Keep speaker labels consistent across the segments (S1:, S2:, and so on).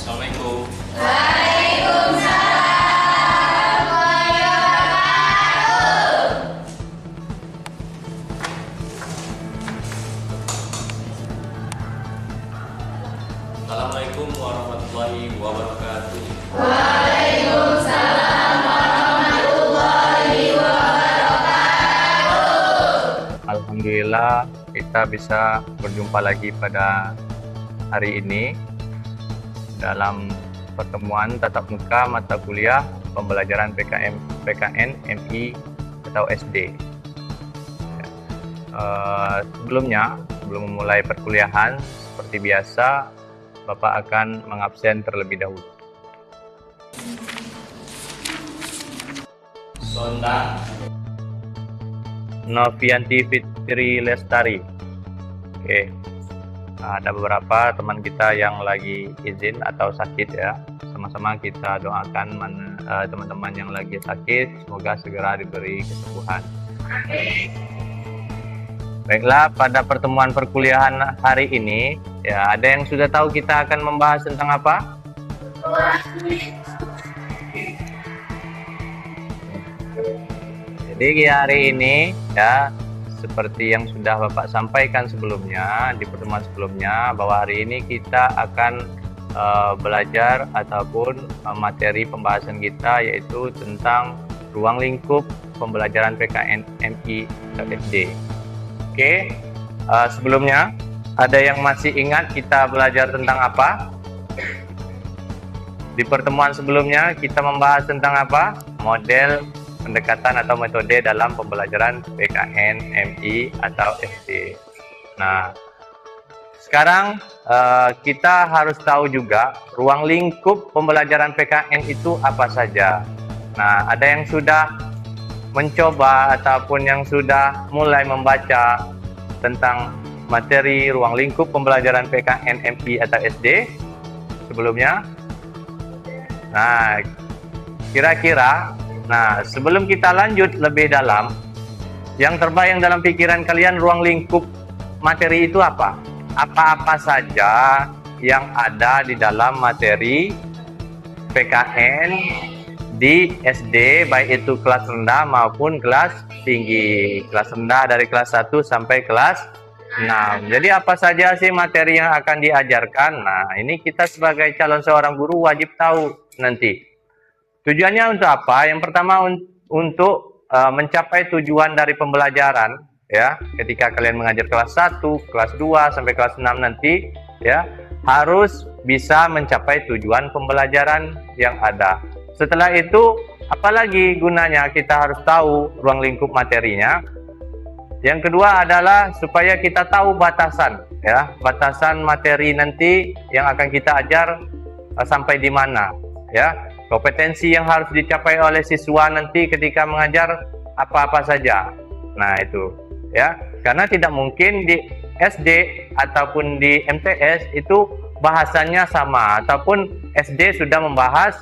S1: Assalamualaikum. Assalamualaikum warahmatullahi wabarakatuh.
S2: Alhamdulillah kita bisa berjumpa lagi pada hari ini dalam pertemuan tatap muka mata kuliah pembelajaran PKN MI atau SD. Sebelum memulai perkuliahan seperti biasa, Bapak akan mengabsen terlebih dahulu.
S1: Sonda.
S2: Novianti Fitri Lestari. Oke. Ada beberapa teman kita yang lagi izin atau sakit ya. Sama-sama kita doakan teman-teman yang lagi sakit semoga segera diberi kesembuhan. Baiklah, pada pertemuan perkuliahan hari ini ya, ada yang sudah tahu kita akan membahas tentang apa? Jadi hari ini ya, seperti yang sudah Bapak sampaikan sebelumnya di pertemuan sebelumnya, bahwa hari ini kita akan belajar ataupun materi pembahasan kita yaitu tentang ruang lingkup pembelajaran PKN MI atau SD. Oke, sebelumnya ada yang masih ingat kita belajar tentang apa? Di pertemuan sebelumnya kita membahas tentang apa? Model pendekatan atau metode dalam pembelajaran PKN MI atau SD. Nah, sekarang kita harus tahu juga ruang lingkup pembelajaran PKN itu apa saja. Nah, ada yang sudah mencoba ataupun yang sudah mulai membaca tentang materi ruang lingkup pembelajaran PKN MI atau SD sebelumnya? Nah, kira-kira sebelum kita lanjut lebih dalam, yang terbayang dalam pikiran kalian ruang lingkup materi itu apa? Apa-apa saja yang ada di dalam materi PKN di SD, baik itu kelas rendah maupun kelas tinggi. Kelas rendah dari kelas 1 sampai kelas 6. Jadi apa saja sih materi yang akan diajarkan? Nah, ini kita sebagai calon seorang guru wajib tahu nanti. Tujuannya untuk apa? Yang pertama untuk mencapai tujuan dari pembelajaran ya. Ketika kalian mengajar kelas 1, kelas 2 sampai kelas 6 nanti ya, harus bisa mencapai tujuan pembelajaran yang ada. Setelah itu, apalagi gunanya kita harus tahu ruang lingkup materinya. Yang kedua adalah supaya kita tahu batasan ya, batasan materi nanti yang akan kita ajar sampai di mana ya. Kompetensi yang harus dicapai oleh siswa nanti ketika mengajar apa-apa saja. Nah, itu ya. Karena tidak mungkin di SD ataupun di MTS itu bahasanya sama, ataupun SD sudah membahas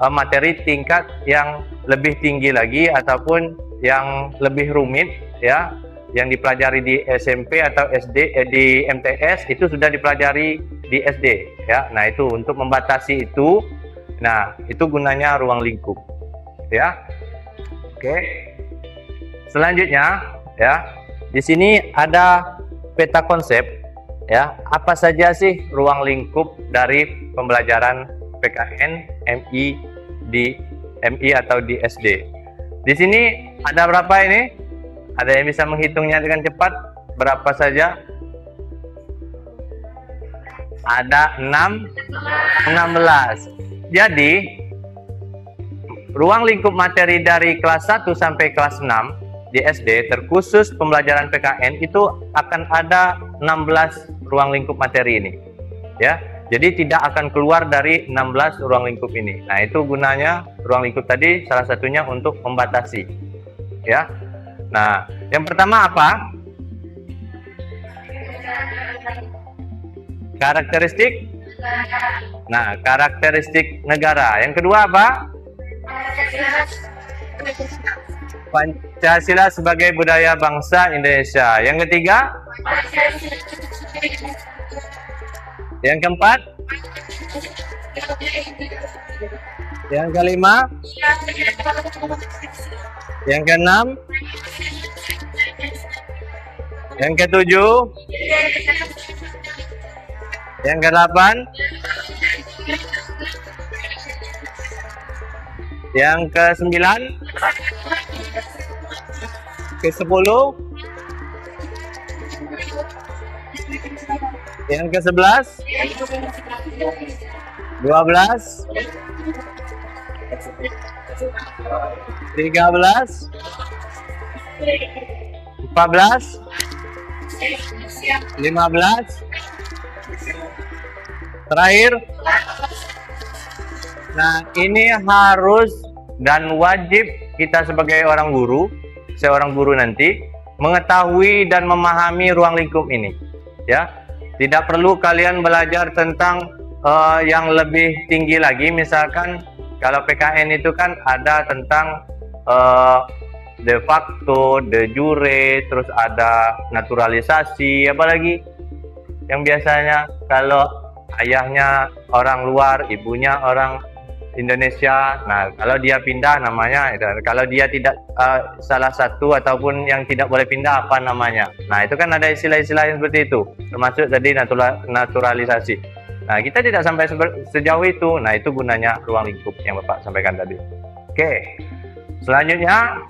S2: materi tingkat yang lebih tinggi lagi ataupun yang lebih rumit ya, yang dipelajari di SMP atau SD di MTS itu sudah dipelajari di SD ya. Nah, itu untuk membatasi itu. Nah, itu gunanya ruang lingkup ya. Oke. Selanjutnya ya, di sini ada peta konsep ya. Apa saja sih ruang lingkup dari pembelajaran PKN MI di MI atau di SD? Di sini ada berapa ini? Ada yang bisa menghitungnya dengan cepat? Berapa saja? Ada 16. Jadi, ruang lingkup materi dari kelas 1 sampai kelas 6 di SD terkhusus pembelajaran PKN itu akan ada 16 ruang lingkup materi ini. Ya. Jadi tidak akan keluar dari 16 ruang lingkup ini. Nah, itu gunanya ruang lingkup tadi salah satunya untuk membatasi. Ya. Nah, yang pertama apa? Karakteristik. Nah, karakteristik negara. Yang kedua apa? Pancasila sebagai budaya bangsa Indonesia. Yang ketiga? Yang keempat? Yang kelima, yang keenam, yang ketujuh, yang kedelapan, yang kesembilan, ke-10, yang ke-11, 12, 13, 14, 15, terakhir. Nah, ini harus dan wajib kita sebagai seorang guru nanti mengetahui dan memahami ruang lingkup ini. Ya, tidak perlu kalian belajar tentang yang lebih tinggi lagi. Misalkan kalau PKN itu kan ada tentang de facto, de jure, terus ada naturalisasi, apalagi yang biasanya kalau ayahnya orang luar, ibunya orang Indonesia. Nah, kalau dia pindah namanya, kalau dia tidak salah satu ataupun yang tidak boleh pindah apa namanya. Nah, itu kan ada istilah-istilah yang seperti itu, termasuk tadi naturalisasi. Nah, kita tidak sampai sejauh itu. Nah, itu gunanya ruang lingkup yang Bapak sampaikan tadi. Oke, selanjutnya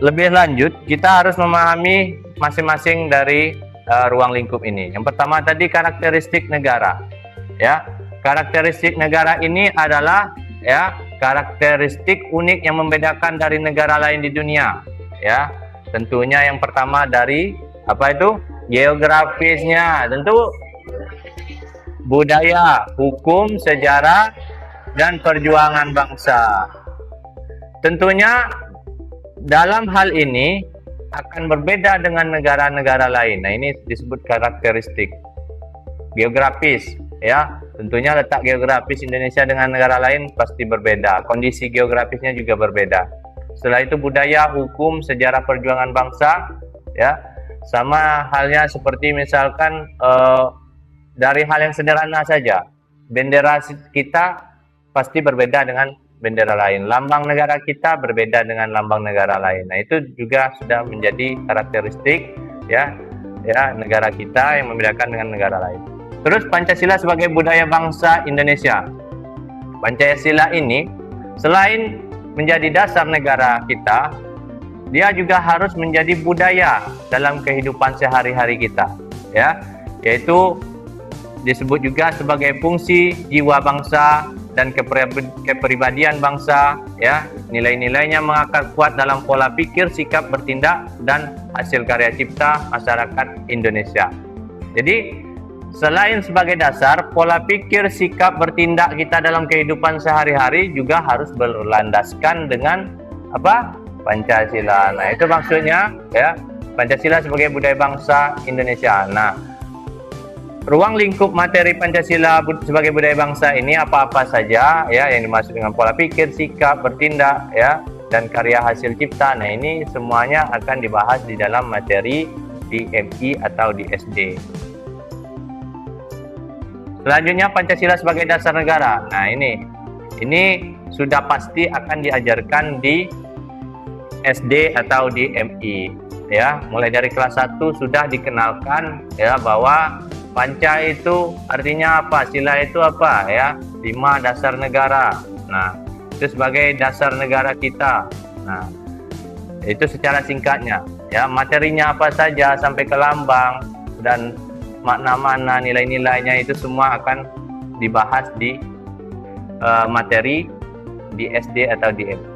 S2: lebih lanjut kita harus memahami masing-masing dari ruang lingkup ini. Yang pertama tadi karakteristik negara. Ya, karakteristik negara ini adalah ya karakteristik unik yang membedakan dari negara lain di dunia. Ya, tentunya yang pertama dari apa itu? Geografisnya, tentu budaya, hukum, sejarah, dan perjuangan bangsa. Tentunya dalam hal ini akan berbeda dengan negara-negara lain. Nah, ini disebut karakteristik geografis. Ya, tentunya letak geografis Indonesia dengan negara lain pasti berbeda. Kondisi geografisnya juga berbeda. Setelah itu budaya, hukum, sejarah perjuangan bangsa. Ya, sama halnya seperti misalkan dari hal yang sederhana saja, bendera kita pasti berbeda dengan bendera lain. Lambang negara kita berbeda dengan lambang negara lain. Nah, itu juga sudah menjadi karakteristik ya negara kita yang membedakan dengan negara lain. Terus Pancasila sebagai budaya bangsa Indonesia. Pancasila ini selain menjadi dasar negara kita, dia juga harus menjadi budaya dalam kehidupan sehari-hari kita, ya, yaitu disebut juga sebagai fungsi jiwa bangsa dan kepribadian bangsa, ya. Nilai-nilainya mengakar kuat dalam pola pikir, sikap, bertindak, dan hasil karya cipta masyarakat Indonesia. Jadi, selain sebagai dasar, pola pikir, sikap, bertindak kita dalam kehidupan sehari-hari juga harus berlandaskan dengan apa? Pancasila. Nah, itu maksudnya, ya, Pancasila sebagai budaya bangsa Indonesia. Nah, ruang lingkup materi Pancasila sebagai budaya bangsa ini apa-apa saja ya yang dimaksud dengan pola pikir, sikap, bertindak ya dan karya hasil cipta. Nah, ini semuanya akan dibahas di dalam materi di MI atau di SD. Selanjutnya Pancasila sebagai dasar negara. Nah, ini sudah pasti akan diajarkan di SD atau di MI ya. Mulai dari kelas 1 sudah dikenalkan ya bahwa Panca itu artinya apa? Sila itu apa ya? 5 dasar negara. Nah, itu sebagai dasar negara kita. Nah, itu secara singkatnya. Ya, materinya apa saja sampai ke lambang dan makna-makna nilai-nilainya itu semua akan dibahas di materi di SD atau di MI.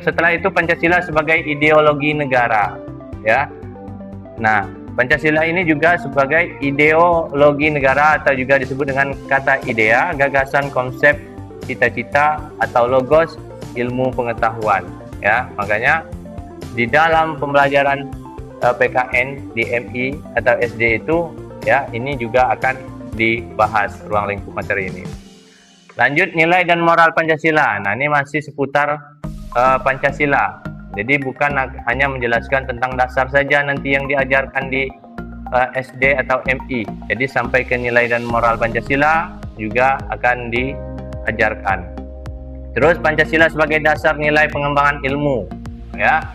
S2: Setelah itu Pancasila sebagai ideologi negara. Ya. Nah, Pancasila ini juga sebagai ideologi negara atau juga disebut dengan kata idea, gagasan, konsep, cita-cita atau logos ilmu pengetahuan. Ya, makanya di dalam pembelajaran PKN di MI atau SD itu ya ini juga akan dibahas ruang lingkup materi ini. Lanjut nilai dan moral Pancasila. Nah, ini masih seputar Pancasila. Jadi bukan hanya menjelaskan tentang dasar saja nanti yang diajarkan di SD atau MI. Jadi sampai ke nilai dan moral Pancasila, juga akan diajarkan. Terus Pancasila sebagai dasar nilai pengembangan ilmu, ya.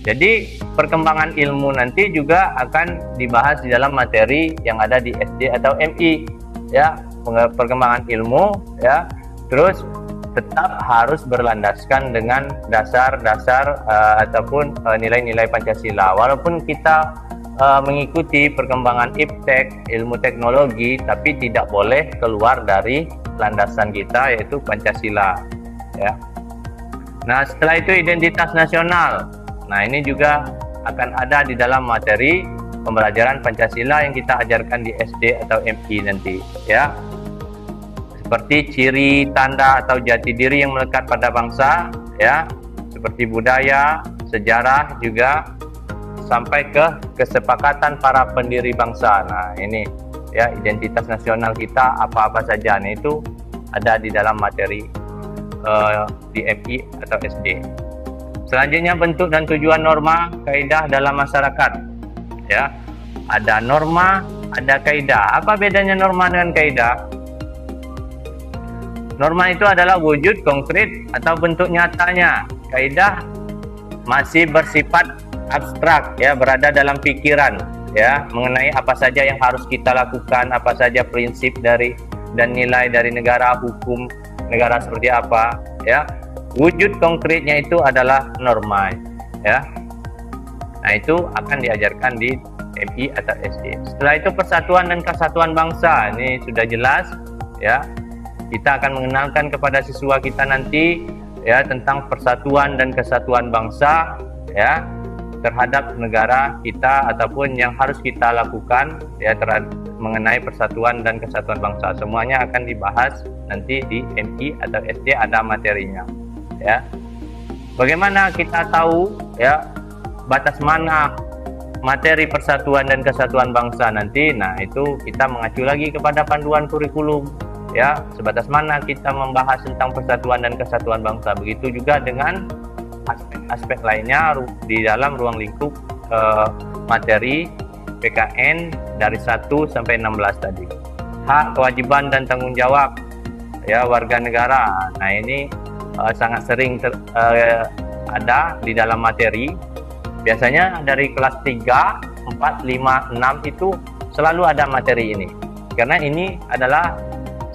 S2: Jadi perkembangan ilmu nanti juga akan dibahas di dalam materi yang ada di SD atau MI, ya. Perkembangan ilmu, ya. Terus tetap harus berlandaskan dengan dasar-dasar ataupun nilai-nilai Pancasila. Walaupun kita mengikuti perkembangan iptek, ilmu teknologi, tapi tidak boleh keluar dari landasan kita, yaitu Pancasila, ya. Nah, setelah itu identitas nasional. Nah, ini juga akan ada di dalam materi pembelajaran Pancasila yang kita ajarkan di SD atau MI nanti, ya. Seperti ciri, tanda atau jati diri yang melekat pada bangsa, ya, seperti budaya, sejarah, juga sampai ke kesepakatan para pendiri bangsa. Nah, ini ya identitas nasional kita apa-apa saja. Nah, itu ada di dalam materi di MI atau SD. Selanjutnya bentuk dan tujuan norma kaidah dalam masyarakat. Ya, ada norma, ada kaidah. Apa bedanya norma dengan kaidah? Norma itu adalah wujud konkret atau bentuk nyatanya. Kaidah masih bersifat abstrak, ya, berada dalam pikiran, ya, mengenai apa saja yang harus kita lakukan, apa saja prinsip dari dan nilai dari negara, hukum negara seperti apa, ya. Wujud konkretnya itu adalah norma, ya. Nah, itu akan diajarkan di MI atau SD. Setelah itu persatuan dan kesatuan bangsa. Ini sudah jelas, ya. Kita akan mengenalkan kepada siswa kita nanti, ya, tentang persatuan dan kesatuan bangsa, ya, terhadap negara kita ataupun yang harus kita lakukan, ya, mengenai persatuan dan kesatuan bangsa. Semuanya akan dibahas nanti di MI atau SD, ada materinya, ya. Bagaimana kita tahu, ya, batas mana materi persatuan dan kesatuan bangsa nanti? Nah, itu kita mengacu lagi kepada panduan kurikulum, ya, sebatas mana kita membahas tentang persatuan dan kesatuan bangsa. Begitu juga dengan aspek-aspek lainnya di dalam ruang lingkup materi PKN dari 1 sampai 16 tadi. Hak, kewajiban dan tanggung jawab, ya, warga negara. Nah, ini sangat sering ada di dalam materi. Biasanya dari kelas 3, 4, 5, 6 itu selalu ada materi ini. Karena ini adalah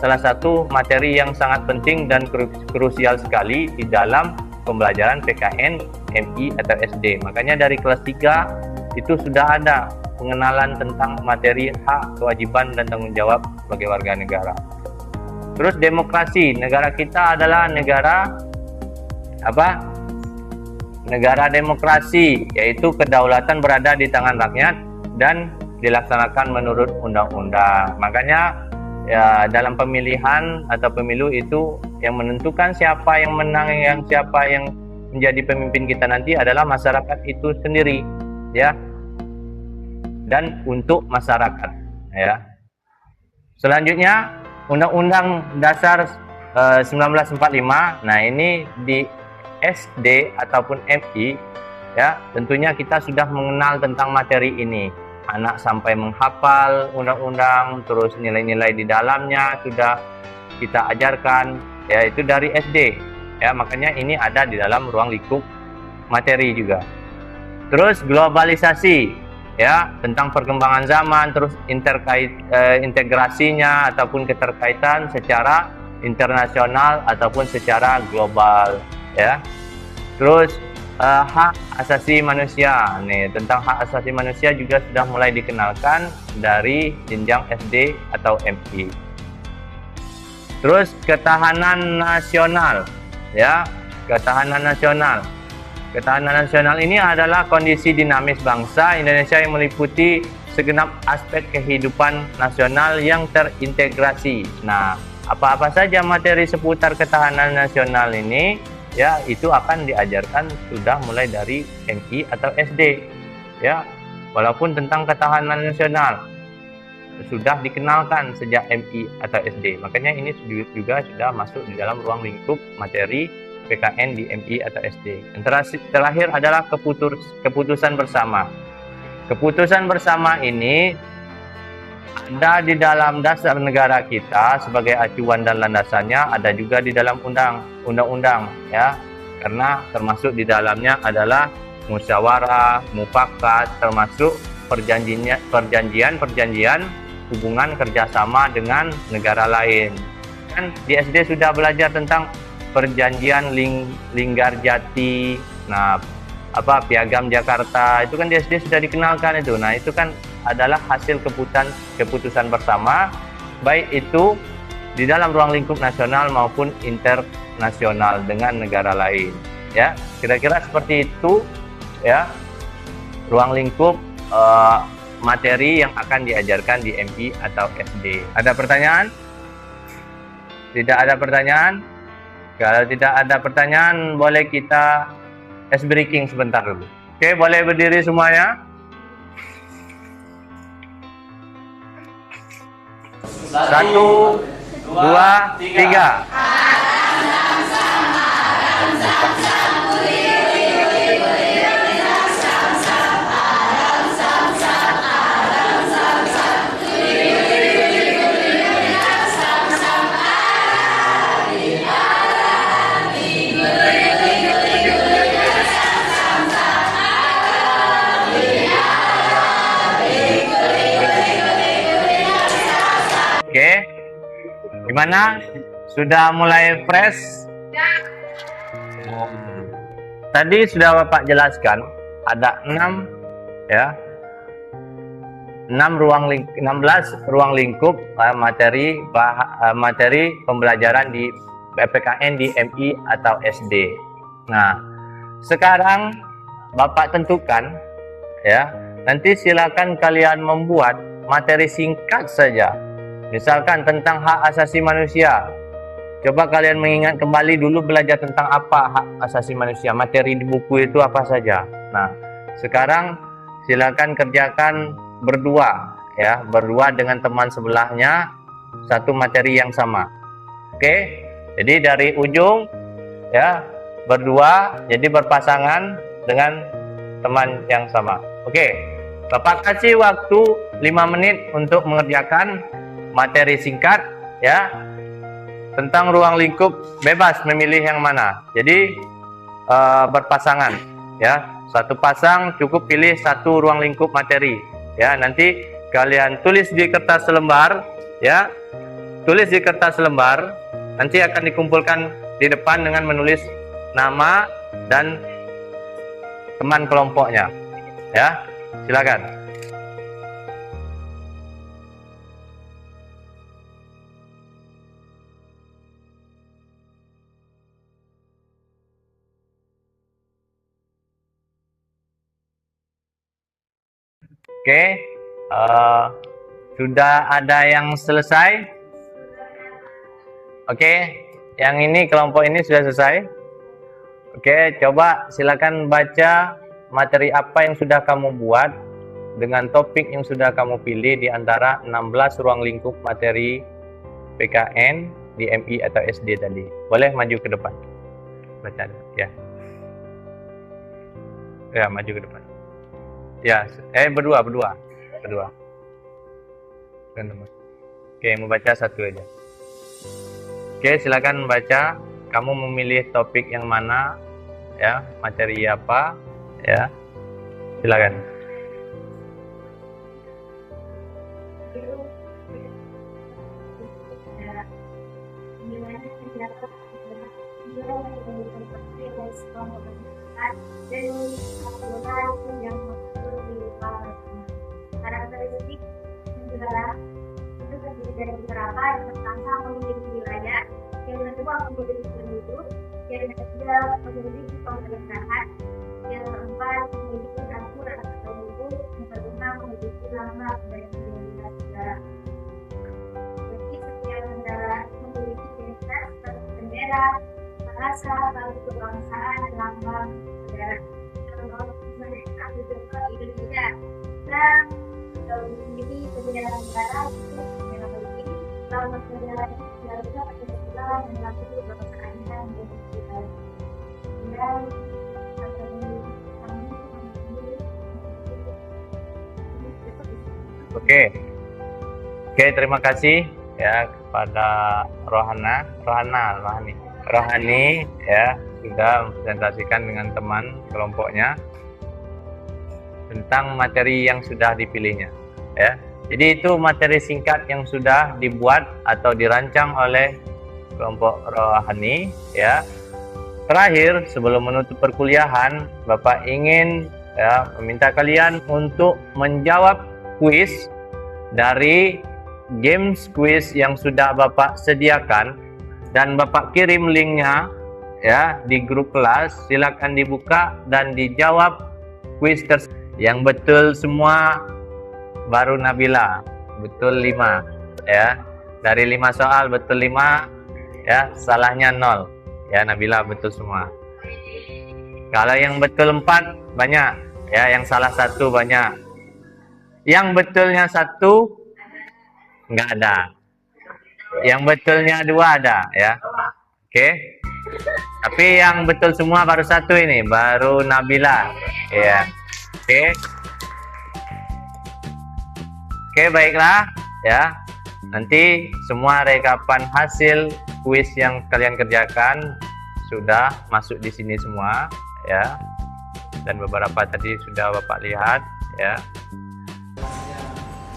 S2: salah satu materi yang sangat penting dan krusial sekali di dalam pembelajaran PKN, MI atau SD. Makanya dari kelas 3 itu sudah ada pengenalan tentang materi hak, kewajiban dan tanggung jawab sebagai warga negara. Terus demokrasi. Negara kita adalah negara apa? Negara demokrasi, yaitu kedaulatan berada di tangan rakyat dan dilaksanakan menurut undang-undang. Makanya, ya, dalam pemilihan atau pemilu itu yang menentukan siapa yang menang, siapa yang menjadi pemimpin kita nanti adalah masyarakat itu sendiri, ya, dan untuk masyarakat, ya. Selanjutnya Undang-Undang Dasar 1945. Nah, ini di SD ataupun MI, ya, tentunya kita sudah mengenal tentang materi ini. Anak sampai menghafal undang-undang, terus nilai-nilai di dalamnya sudah kita ajarkan, ya, itu dari SD, ya. Makanya ini ada di dalam ruang lingkup materi juga. Terus globalisasi, ya, tentang perkembangan zaman, terus integrasinya ataupun keterkaitan secara internasional ataupun secara global, ya. Terus hak asasi manusia. Nih, tentang hak asasi manusia juga sudah mulai dikenalkan dari jenjang SD atau MI. Terus ketahanan nasional, ya, ketahanan nasional. Ketahanan nasional ini adalah kondisi dinamis bangsa Indonesia yang meliputi segenap aspek kehidupan nasional yang terintegrasi. Nah, apa-apa saja materi seputar ketahanan nasional ini, ya, itu akan diajarkan sudah mulai dari MI atau SD, ya. Walaupun tentang ketahanan nasional sudah dikenalkan sejak MI atau SD. Makanya ini juga sudah masuk di dalam ruang lingkup materi PKN di MI atau SD. Yang terakhir adalah keputusan bersama. Keputusan bersama ini ada di dalam dasar negara kita sebagai acuan dan landasannya, ada juga di dalam undang-undang ya. Karena termasuk di dalamnya adalah musyawarah, mufakat, termasuk perjanjian hubungan kerjasama dengan negara lain. Kan di SD sudah belajar tentang perjanjian Linggarjati, nah Piagam Jakarta, itu kan di SD sudah dikenalkan itu. Nah, itu kan adalah hasil keputusan bersama, baik itu di dalam ruang lingkup nasional maupun internasional dengan negara lain. Ya, kira-kira seperti itu ya ruang lingkup materi yang akan diajarkan di MI atau SD. Ada pertanyaan? Tidak ada pertanyaan? Kalau tidak ada pertanyaan, boleh kita ice breaking sebentar dulu. Oke, boleh berdiri semuanya? Satu, dua, tiga. Oke, gimana? Sudah mulai fresh? Tadi sudah Bapak jelaskan ada 16 ruang lingkup materi pembelajaran di PPKN di MI atau SD. Nah, sekarang Bapak tentukan ya. Nanti silakan kalian membuat materi singkat saja. Misalkan tentang hak asasi manusia. Coba kalian mengingat kembali dulu belajar tentang apa hak asasi manusia. Materi di buku itu apa saja. Nah, sekarang silakan kerjakan berdua ya, berdua dengan teman sebelahnya satu materi yang sama. Oke? Jadi dari ujung ya berdua, jadi berpasangan dengan teman yang sama. Oke. Bapak kasih waktu 5 menit untuk mengerjakan materi singkat ya tentang ruang lingkup, bebas memilih yang mana. Jadi berpasangan ya, satu pasang cukup pilih satu ruang lingkup materi ya. Nanti kalian tulis di kertas lembar ya, tulis di kertas lembar, nanti akan dikumpulkan di depan dengan menulis nama dan teman kelompoknya ya. Silakan. Oke, sudah ada yang selesai? Oke, yang ini kelompok ini sudah selesai. Oke, coba silakan baca materi apa yang sudah kamu buat dengan topik yang sudah kamu pilih di antara 16 ruang lingkup materi PKN di MI atau SD tadi. Boleh maju ke depan. Baca ya. Ya, maju ke depan. Ya, berdua. Oke, membaca satu aja. Oke, silakan membaca. Kamu memilih topik yang mana, ya, materi apa, ya. Silakan.
S3: Karakteristik negara itu terdiri dari beberapa. Yang pertama memiliki wilayah, yang kedua memiliki penduduk, yang ketiga memiliki pemerintahan, yang keempat memiliki aturan atau hukum, yang kelima memiliki nama dan identitas negara. Jadi setiap negara memiliki identitas seperti bendera, bahasa, lalu kebangsaan, lambang negara. Kalau mereka juga Indonesia dan ini bendera negara itu bendera politik, kalau bendera itu juga pakai sekolah dan lalu kebangsaan dan identitas. Dan
S2: Oke. Oke, terima kasih ya kepada Rohani ya sudah mempresentasikan dengan teman kelompoknya tentang materi yang sudah dipilihnya ya. Jadi itu materi singkat yang sudah dibuat atau dirancang oleh kelompok Rohani ya. Terakhir, sebelum menutup perkuliahan, Bapak ingin ya meminta kalian untuk menjawab kuis dari games quiz yang sudah Bapak sediakan dan Bapak kirim linknya ya di grup kelas. Silakan dibuka dan dijawab kuis tersebut. Yang betul semua baru Nabila, betul 5 ya. Dari 5 soal betul 5 ya, salahnya 0 ya. Nabila betul semua. Kalau yang betul 4 banyak ya, yang salah 1 banyak. Yang betulnya 1 nggak ada. Yang betulnya 2 ada ya. Oke. Tapi yang betul semua baru 1 ini, baru Nabila ya. Oke. Oke, baiklah ya. Nanti semua rekapan hasil kuis yang kalian kerjakan sudah masuk di sini semua ya. Dan beberapa tadi sudah Bapak lihat ya.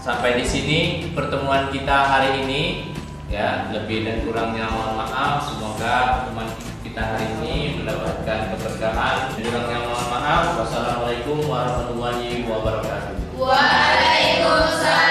S1: Sampai di sini pertemuan kita hari ini ya. Lebih dan kurangnya mohon maaf. Semoga pertemuan kita hari ini mendapatkan keberkahan. Kurangnya mohon maaf. Wassalamualaikum warahmatullahi wabarakatuh.
S4: Waalaikumsalam.